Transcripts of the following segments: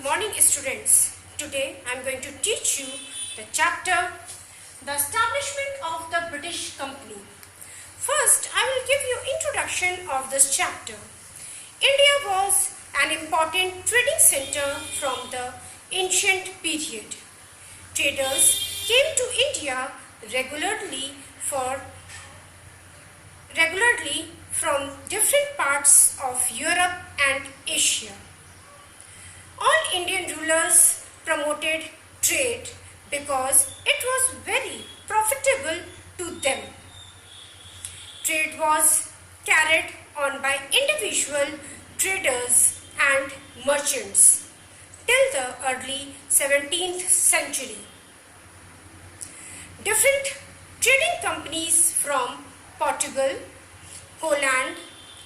Good morning, students. Today I am going to teach you the chapter The Establishment of the British Company. First, I will give you introduction of this chapter. India was an important trading center from the ancient period. Traders came to India regularly from different parts of Europe and Asia. All Indian rulers promoted trade because it was very profitable to them. Trade was carried on by individual traders and merchants till the early 17th century. Different trading companies from Portugal, Holland,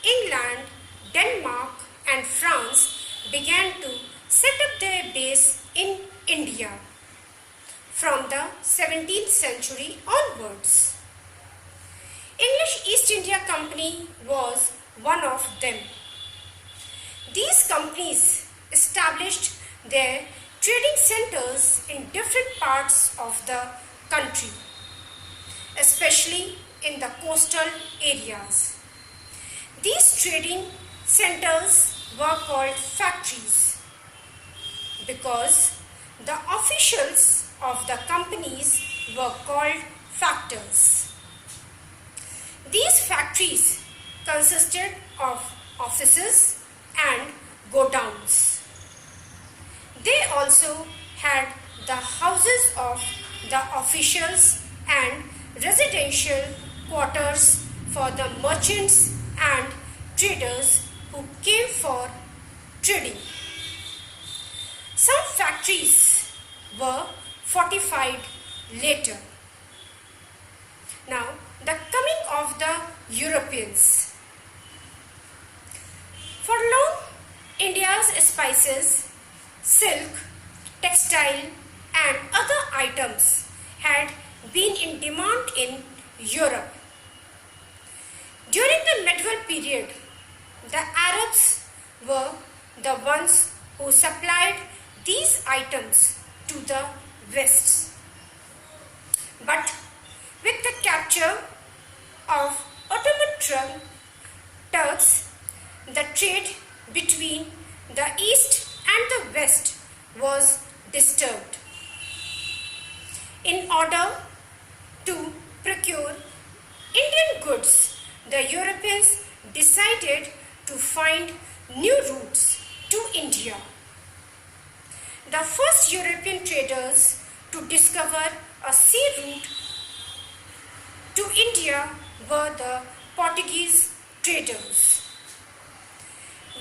England, Denmark and France began to set up their base in India from the 17th century onwards. English East India Company was one of them. These companies established their trading centers in different parts of the country, especially in the coastal areas. These trading centers were called factories because the officials of the companies were called factors. These factories consisted of offices and godowns. They also had the houses of the officials and residential quarters for the merchants and traders who came for trading. Some factories were fortified later. Now, the coming of the Europeans. For long, India's spices, silk, textile and other items had been in demand in Europe. During the medieval period, the Arabs were the ones who supplied these items to the West. But with the capture of Ottoman Turks, the trade between the East and the West was disturbed. In order to procure Indian goods, the Europeans decided to find new routes to India. The first European traders to discover a sea route to India were the Portuguese traders.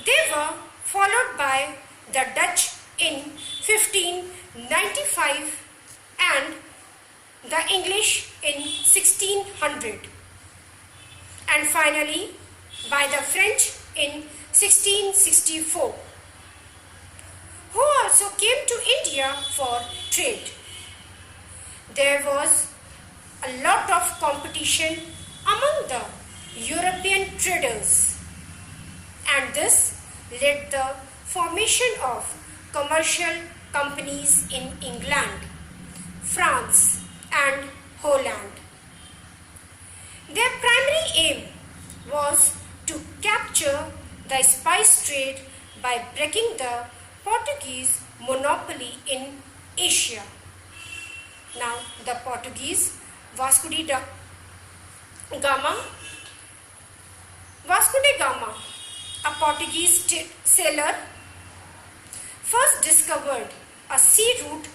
They were followed by the Dutch in 1595 and the English in 1600 and finally by the French in 1664, who also came to India for trade. There was a lot of competition among the European traders, and this led the formation of commercial companies in England, France and Holland. Their primary aim was to capture the spice trade by breaking the Portuguese monopoly in Asia. Now, the Portuguese Vasco da Gama, a Portuguese sailor, first discovered a sea route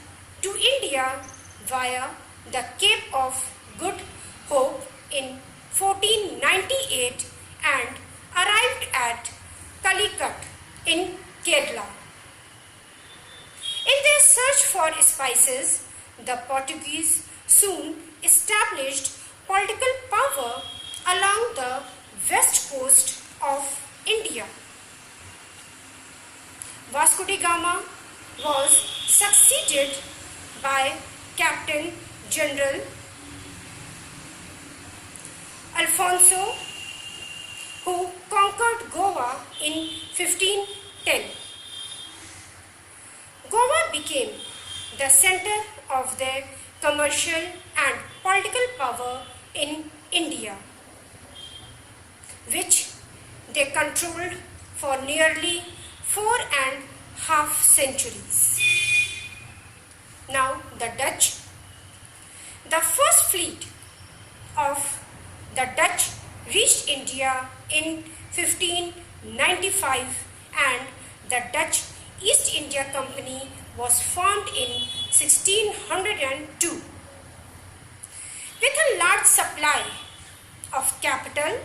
to India via the Cape of Good Hope in 1498 and arrived at Calicut in Kerala. In their search for spices, the Portuguese soon established political power along the west coast of India. Vasco da Gama was succeeded by Captain General Alfonso, who conquered Goa in 1510. Goa became the center of their commercial and political power in India, which they controlled for nearly 4.5 centuries. Now the Dutch. The first fleet of the Dutch reached India in 1595 and the Dutch East India Company was formed in 1602 with a large supply of capital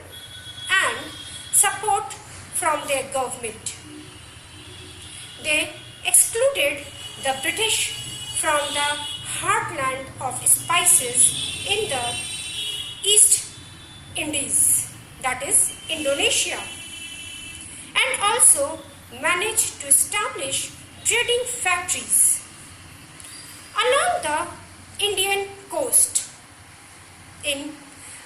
and support from their government. They excluded the British from the heartland of spices in the East Indies, that is Indonesia, and also managed to establish trading factories along the Indian coast. In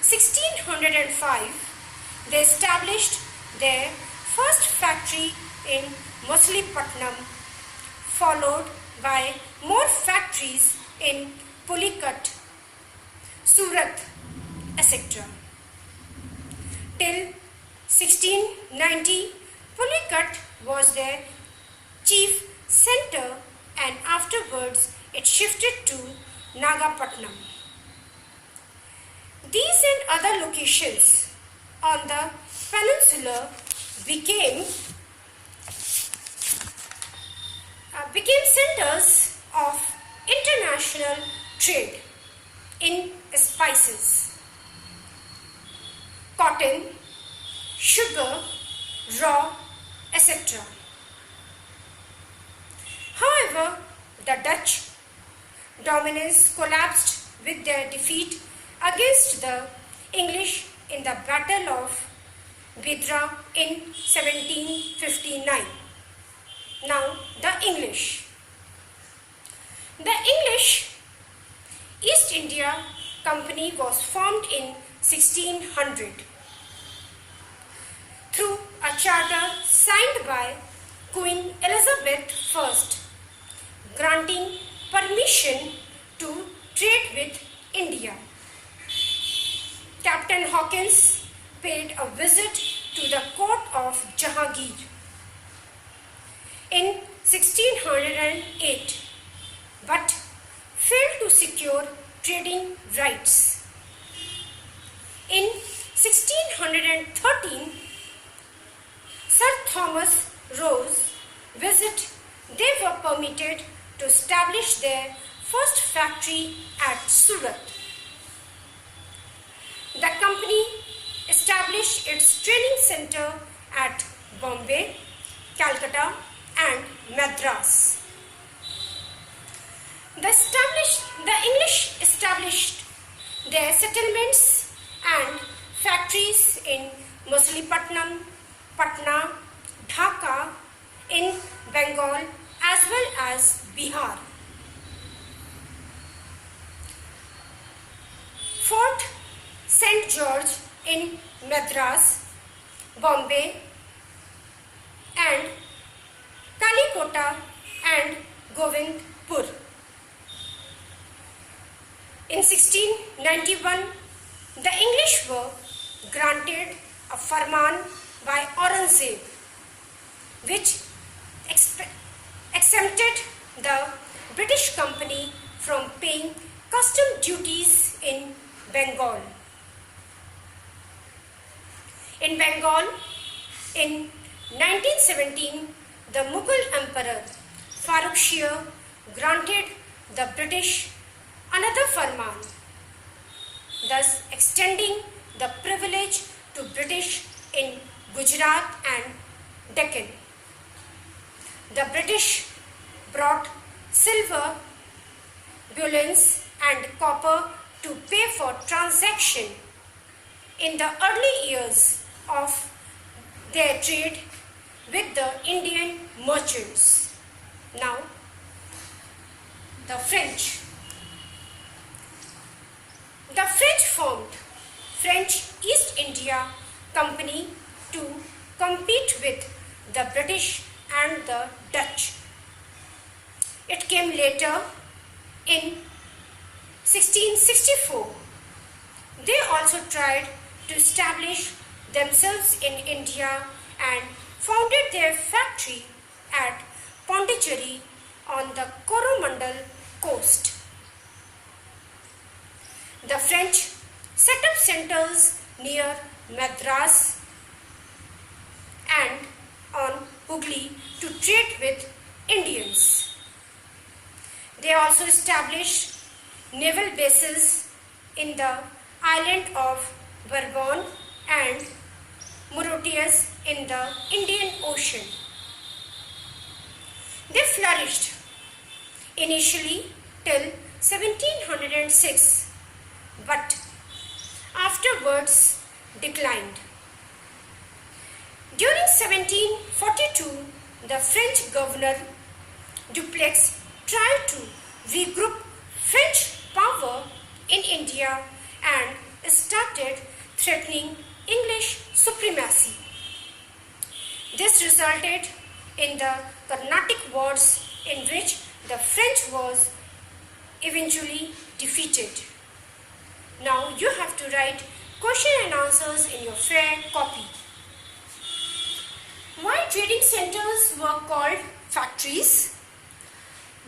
1605, they established their first factory in Machilipatnam, followed by more factories in Pulicat, Surat, etc. Till 1690, Pulicat was their chief center and afterwards it shifted to Nagapatnam. These and other locations on the peninsula became centers of international trade in spices, cotton, sugar, raw, etc. However, the Dutch dominance collapsed with their defeat against the English in the Battle of Bidra in 1759. Now, the English. The English East India Company was formed in 1600 through a charter signed by Queen Elizabeth I, granting permission to trade with India. Captain Hawkins paid a visit to the court of Jahangir in 1608 but failed to secure trading rights. In 1613, Sir Thomas Roe's visit, they were permitted to establish their first factory at Surat. The company established its training center at Bombay, Calcutta and Madras. The English established their settlements and factories in Machilipatnam, Patna, Dhaka, in Bengal as well as Bihar. Fort St. George in Madras, Bombay and Kalikota and Govindpur. In 1691, the English were granted a farman by Aurangzeb, which exempted the British Company from paying custom duties in Bengal. In Bengal, in 1917, the Mughal Emperor Farrukh Shah granted the British another farman, thus extending the privilege to British in Gujarat and Deccan. The British brought silver, bullions and copper to pay for transaction in the early years of their trade with the Indian merchants. Now, the French. The French formed French East India Company to compete with the British and the Dutch. came later in 1664. They also tried to establish themselves in India and founded their factory at Pondicherry on the Coromandel coast. The French set up centers near Madras and on Hooghly to trade with Indians. They also established naval bases in the island of Bourbon and Mauritius in the Indian Ocean. They flourished initially till 1706, but afterwards declined. During 1742, the French governor Dupleix tried to regroup French power in India and started threatening English supremacy. This resulted in the Carnatic Wars, in which the French was eventually defeated. Now you have to write question and answers in your fair copy. Why trading centers were called factories?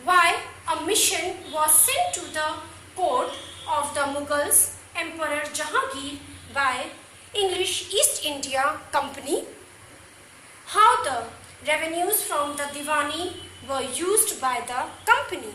Why a mission was sent to the court of the Mughals Emperor Jahangir by English East India Company? How the revenues from the Diwani were used by the company?